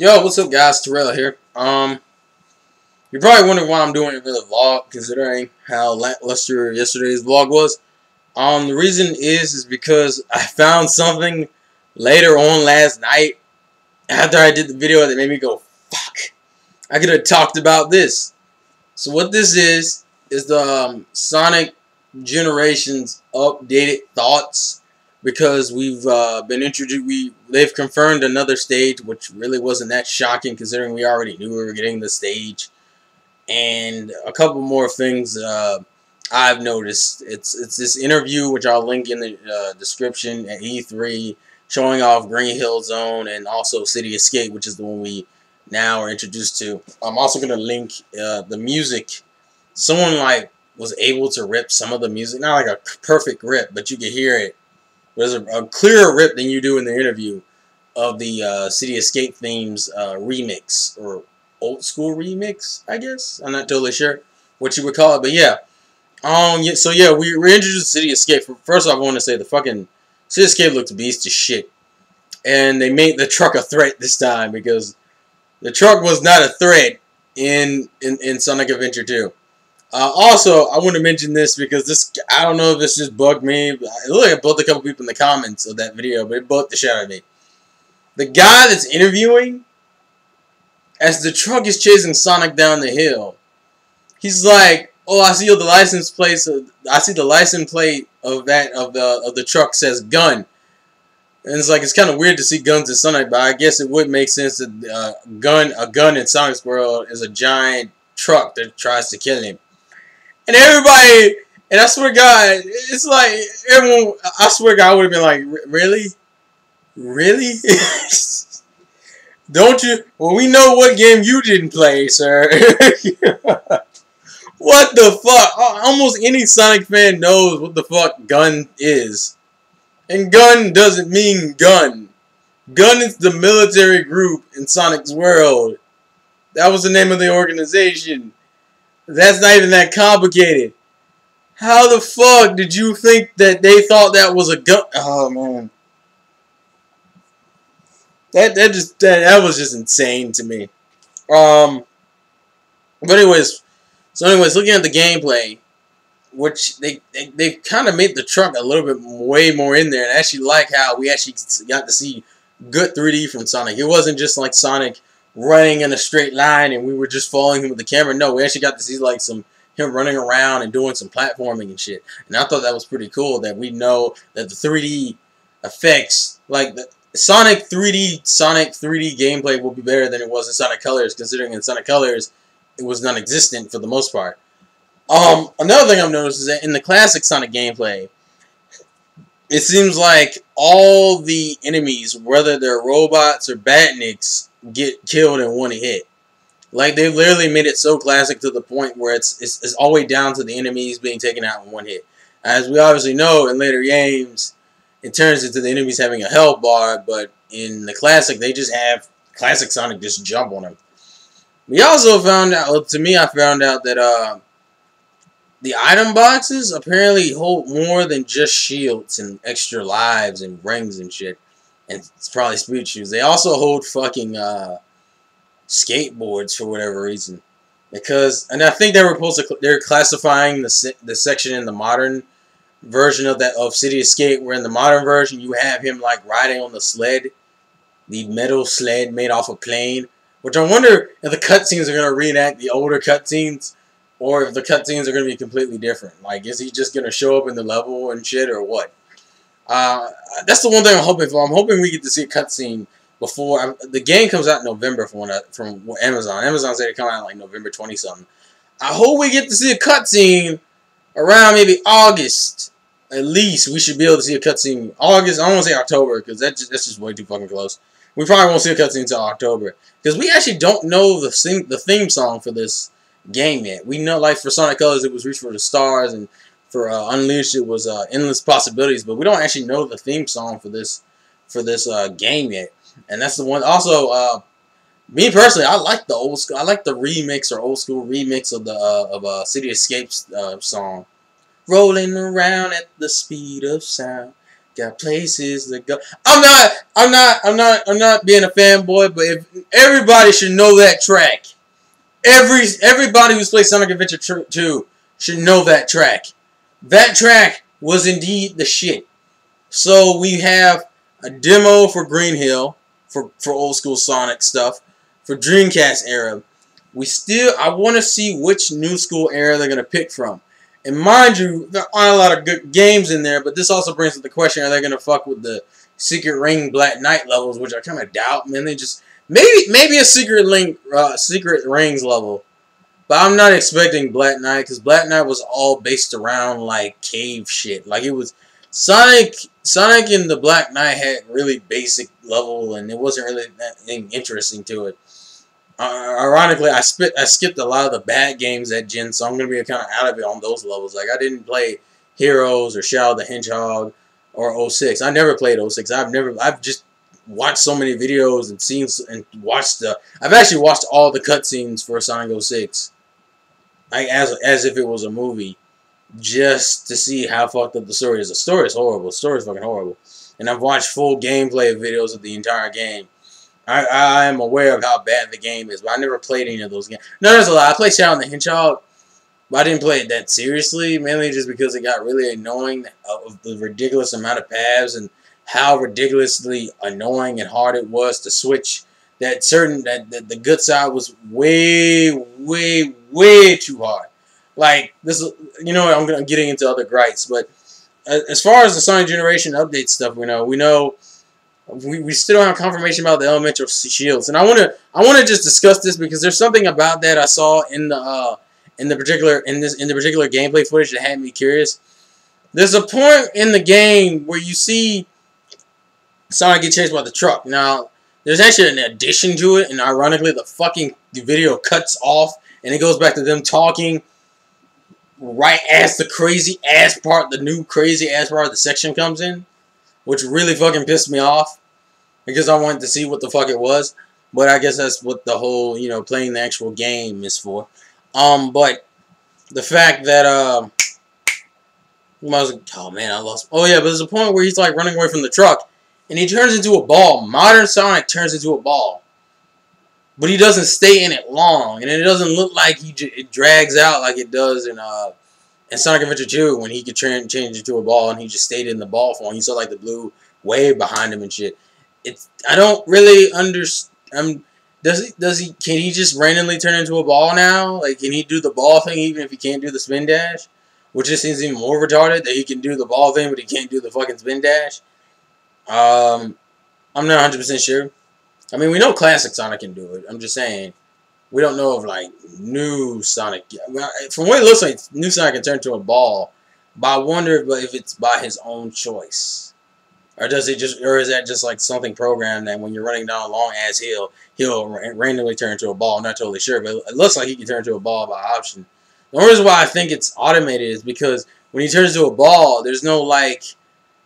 Yo, what's up, guys? Terrell here. You're probably wondering why I'm doing another vlog, considering how lackluster yesterday's vlog was. The reason is because I found something later on last night after I did the video that made me go, fuck. I could have talked about this. So what this is the Sonic Generations updated thoughts, because we've been introduced. They've confirmed another stage, which really wasn't that shocking considering we already knew we were getting the stage, and a couple more things I've noticed. It's this interview which I'll link in the description at E3, showing off Green Hill Zone and also City Escape, which is the one we now are introduced to. I'm also gonna link the music. Someone was able to rip some of the music, not like a perfect rip, but you can hear it. There's a clearer rip than you do in the interview of the City Escape themes remix, or old school remix, I guess. I'm not totally sure what you would call it, but yeah. So yeah, we're introduced to City Escape. First off, I want to say the fucking City Escape looks beast as shit, and they made the truck a threat this time, because the truck was not a threat in Sonic Adventure 2. Also, I want to mention this because I don't know if this just bugged me. It looked like it bugged a couple people in the comments of that video, but it bugged the shit out of me. The guy that's interviewing, as the truck is chasing Sonic down the hill, he's like, "Oh, I see the license plate. I see the license plate of the truck says gun." And it's like, it's kind of weird to see guns in Sonic, but I guess it would make sense that a gun in Sonic's world is a giant truck that tries to kill him. And everybody, and I swear to God, it's like everyone, I swear to God, I would have been like, really? Really? Don't you? Well, we know what game you didn't play, sir. What the fuck? Almost any Sonic fan knows what the fuck gun is. And gun doesn't mean gun. Gun is the military group in Sonic's world. That was the name of the organization. That's not even that complicated. How the fuck did you think that they thought that was a gun? Oh man, that was just insane to me. But anyways, looking at the gameplay, which they kind of made the truck a little bit way more in there, and I actually like how we actually got to see good 3D from Sonic. It wasn't just like Sonic running in a straight line and we were just following him with the camera. No, we actually got to see like him running around and doing some platforming and shit. And I thought that was pretty cool, that we know that the 3D effects, like the Sonic 3D gameplay, will be better than it was in Sonic Colors, considering in Sonic Colors it was non-existent for the most part. Another thing I've noticed is that in the classic Sonic gameplay, it seems like all the enemies, whether they're robots or Batniks, get killed in one hit. Like, they literally made it so classic to the point where it's all the way down to the enemies being taken out in one hit. As we obviously know, in later games, it turns into the enemies having a health bar, but in the classic, they just have classic Sonic just jump on them. We also found out, to me, I found out that the item boxes apparently hold more than just shields and extra lives and rings and shit. And it's probably speed shoes. They also hold fucking skateboards for whatever reason. And I think they're classifying the section in the modern version of City Escape, where in the modern version you have him like riding on the sled, the metal sled made off a plane. Which I wonder if the cutscenes are going to reenact the older cutscenes, or if the cutscenes are going to be completely different. Like, is he just going to show up in the level and shit, or what? That's the one thing I'm hoping for. I'm hoping we get to see a cutscene before the game comes out in November from Amazon. Amazon said it come out like November 20-something. I hope we get to see a cutscene around maybe August. At least we should be able to see a cutscene August. I don't want to say October, because that's just way too fucking close. We probably won't see a cutscene until October, because we actually don't know the theme song for this game yet. We know, like, for Sonic Colors it was Reach for the Stars, and for Unleashed it was Endless Possibilities, but we don't actually know the theme song for this game yet. And that's the one. Also, me personally, I like the old school. I like the remix or old school remix of the City Escapes song. Rolling around at the speed of sound, got places to go. I'm I'm not being a fanboy, but if everybody should know that track. Everybody who's played Sonic Adventure 2 should know that track. That track was indeed the shit. So we have a demo for Green Hill for old school Sonic stuff for Dreamcast era. I want to see which new school era they're gonna pick from. And mind you, there aren't a lot of good games in there, but this also brings up the question: are they gonna fuck with the Secret Ring Black Knight levels, which I kind of doubt. Man, they just maybe a Secret Rings level, but I'm not expecting Black Knight because Black Knight was all based around like cave shit. Like it was Sonic and the Black Knight had really basic level, and it wasn't really that interesting to it. Ironically, I skipped a lot of the bad games at Gen, so I'm gonna be kind of out of it on those levels. Like I didn't play Heroes or Shadow the Hedgehog or 06. I never played 06. I've just watched so many videos and seen and watched I've actually watched all the cutscenes for Sonic 06, like as if it was a movie, just to see how fucked up the story is. The story is horrible. The story is fucking horrible. And I've watched full gameplay videos of the entire game. I am aware of how bad the game is, but I never played any of those games. No, there's a lot. I played Shadow the Hedgehog, but I didn't play it that seriously, mainly just because it got really annoying of the ridiculous amount of paths and how ridiculously annoying and hard it was to switch. That the good side was way too hard. Like this, you know, I'm getting into other gripes, but as far as the Sonic Generation update stuff, we know. We still don't have confirmation about the elemental shields, and I want to just discuss this because there's something about that I saw in the particular gameplay footage that had me curious. There's a point in the game where you see Sonic get chased by the truck. Now, there's actually an addition to it, and ironically, the video cuts off, and it goes back to them talking right as the new crazy ass part of the section comes in, which really fucking pissed me off. Because I wanted to see what the fuck it was. But I guess that's what the whole, playing the actual game is for. But the fact that, oh man, I lost. Oh yeah, but there's a point where he's like running away from the truck. And he turns into a ball. Modern Sonic turns into a ball. But he doesn't stay in it long. And it doesn't look like it drags out like it does in Sonic Adventure 2. When he could change into a ball and he just stayed in the ball form. You saw like the blue wave behind him and shit. I don't really understand. Can he just randomly turn into a ball now? Like, can he do the ball thing even if he can't do the spin dash? Which just seems even more retarded that he can do the ball thing but he can't do the fucking spin dash. I'm not 100% sure. I mean, we know classic Sonic can do it. I'm just saying. We don't know of, like, new Sonic. From what it looks like, new Sonic can turn into a ball. But I wonder if it's by his own choice. Or is that just like something programmed that when you're running down a long ass hill, he'll randomly turn into a ball? I'm not totally sure, but it looks like he can turn into a ball by option. The only reason why I think it's automated is because when he turns into a ball, there's no like,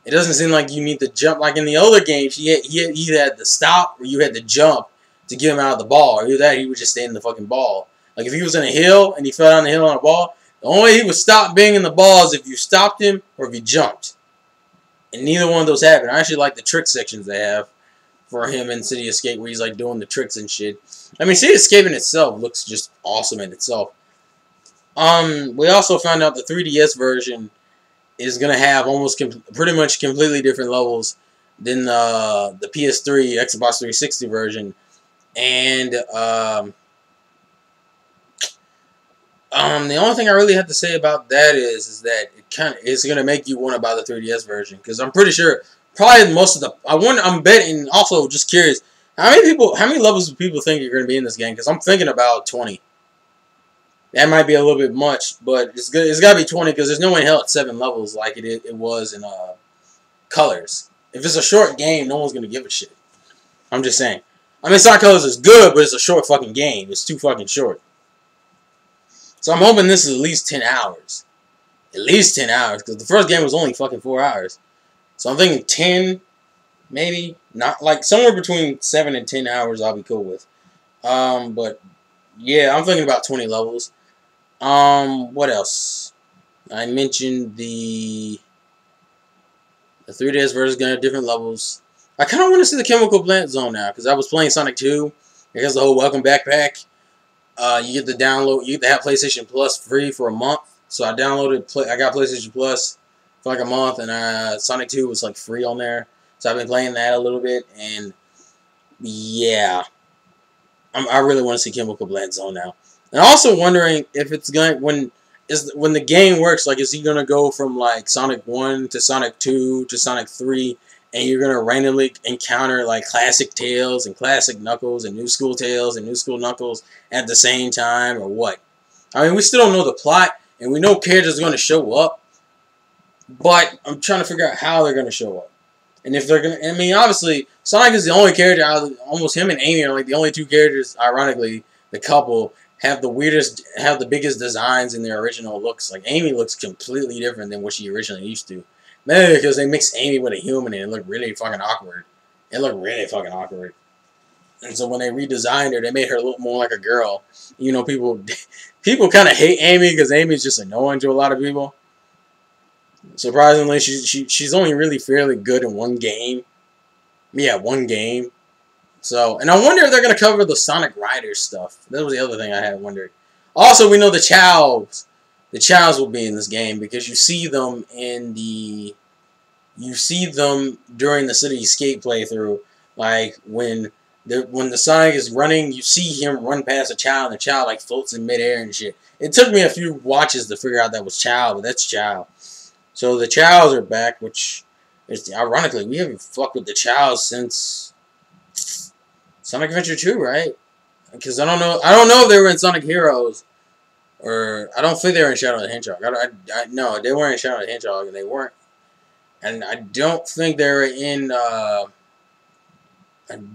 it doesn't seem like you need to jump like in the older games. He had to stop or you had to jump to get him out of the ball. Or either that, he would just stay in the fucking ball. Like if he was in a hill and he fell down the hill on a ball, the only way he would stop being in the ball is if you stopped him or if you jumped. And neither one of those happened. I actually like the trick sections they have for him in City Escape where he's like doing the tricks and shit. I mean, City Escape in itself looks just awesome in itself. We also found out the 3DS version is going to have almost pretty much completely different levels than the PS3, Xbox 360 version. And the only thing I really have to say about that is that it's gonna make you want to buy the 3DS version because I'm pretty sure probably most of the I'm betting. Also, just curious, how many levels do people think are gonna be in this game? Because I'm thinking about 20. That might be a little bit much, but it's good. It's gotta be 20 because there's no way in hell it's 7 levels like it was in Colors. If it's a short game, no one's gonna give a shit. I'm just saying. I mean, Sonic Colors is good, but it's a short fucking game. It's too fucking short. So I'm hoping this is at least 10 hours. At least 10 hours, because the first game was only fucking 4 hours. So I'm thinking 10, maybe. Not like somewhere between 7 and 10 hours I'll be cool with. But yeah, I'm thinking about 20 levels. What else? I mentioned the 3DS version is gonna have different levels. I kind of want to see the Chemical Plant Zone now because I was playing Sonic 2. Because the whole Welcome Backpack. You get the download. You get to have PlayStation Plus free for a month. So I downloaded. I got PlayStation Plus for like a month, and Sonic 2 was like free on there. So I've been playing that a little bit, and yeah, I really want to see Chemical Plant Zone now. And also wondering if it's going when the game works. Like, is he gonna go from like Sonic 1 to Sonic 2 to Sonic 3, and you're gonna randomly encounter like classic Tails and classic Knuckles and New School Tails and New School Knuckles at the same time, or what? I mean, we still don't know the plot, and we know characters are gonna show up, but I'm trying to figure out how they're gonna show up. And if they're gonna, I mean, obviously, Sonic is the only character out of almost him and Amy are like the only two characters. Ironically, the couple have the biggest designs in their original looks. Like Amy looks completely different than what she originally used to. Maybe because they mixed Amy with a human and it looked really fucking awkward. It looked really fucking awkward. And so when they redesigned her, they made her look more like a girl. You know, people kind of hate Amy because Amy's just annoying to a lot of people. Surprisingly, she's only really fairly good in one game. Yeah, one game. So, and I wonder if they're going to cover the Sonic Riders stuff. That was the other thing I had wondered. Also, we know the Chows. The Chows will be in this game because you see them in the... You see them during the City Escape playthrough. Like, when the Sonic is running, you see him run past a Chow, and the Chow, like, floats in midair and shit. It took me a few watches to figure out that was Chow, but that's Chow. So the Chows are back, which is ironically we haven't fucked with the Chows since Sonic Adventure 2, right? Because I don't know if they were in Sonic Heroes, or I don't think they were in Shadow of the Hedgehog. No, they weren't in Shadow of the Hedgehog, and they weren't, and I don't think they were in. I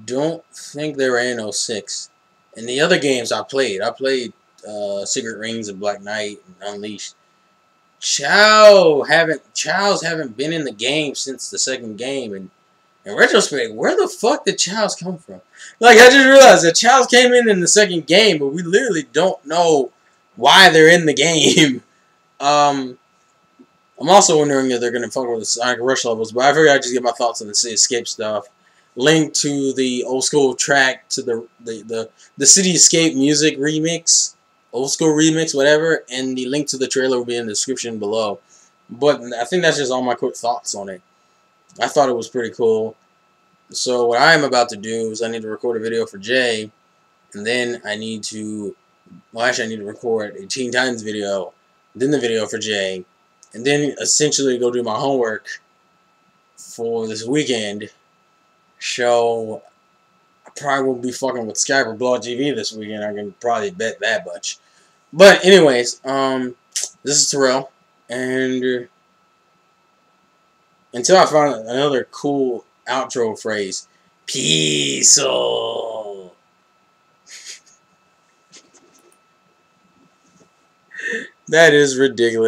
don't think they were in 06. In the other games I played Secret Rings and Black Knight and Unleashed. Chows haven't been in the game since the second game, and in retrospect, where the fuck did Chows come from? Like, I just realized that Chows came in the second game, but we literally don't know why they're in the game. I'm also wondering if they're gonna fuck with the Sonic Rush levels, but I figured I'd just get my thoughts on the City Escape stuff. Link to the old school track to the City Escape music remix. Old school remix, whatever, and the link to the trailer will be in the description below. But I think that's just all my quick thoughts on it. I thought it was pretty cool. So what I am about to do is I need to record a video for Jay, and then I need to, well, actually I need to record a Teen Titans video, then the video for Jay, and then essentially go do my homework for this weekend. So I probably won't be fucking with Skype or Blog TV this weekend. I can probably bet that much. But anyways, this is Terrell, and until I find another cool outro phrase, peace. That is ridiculous.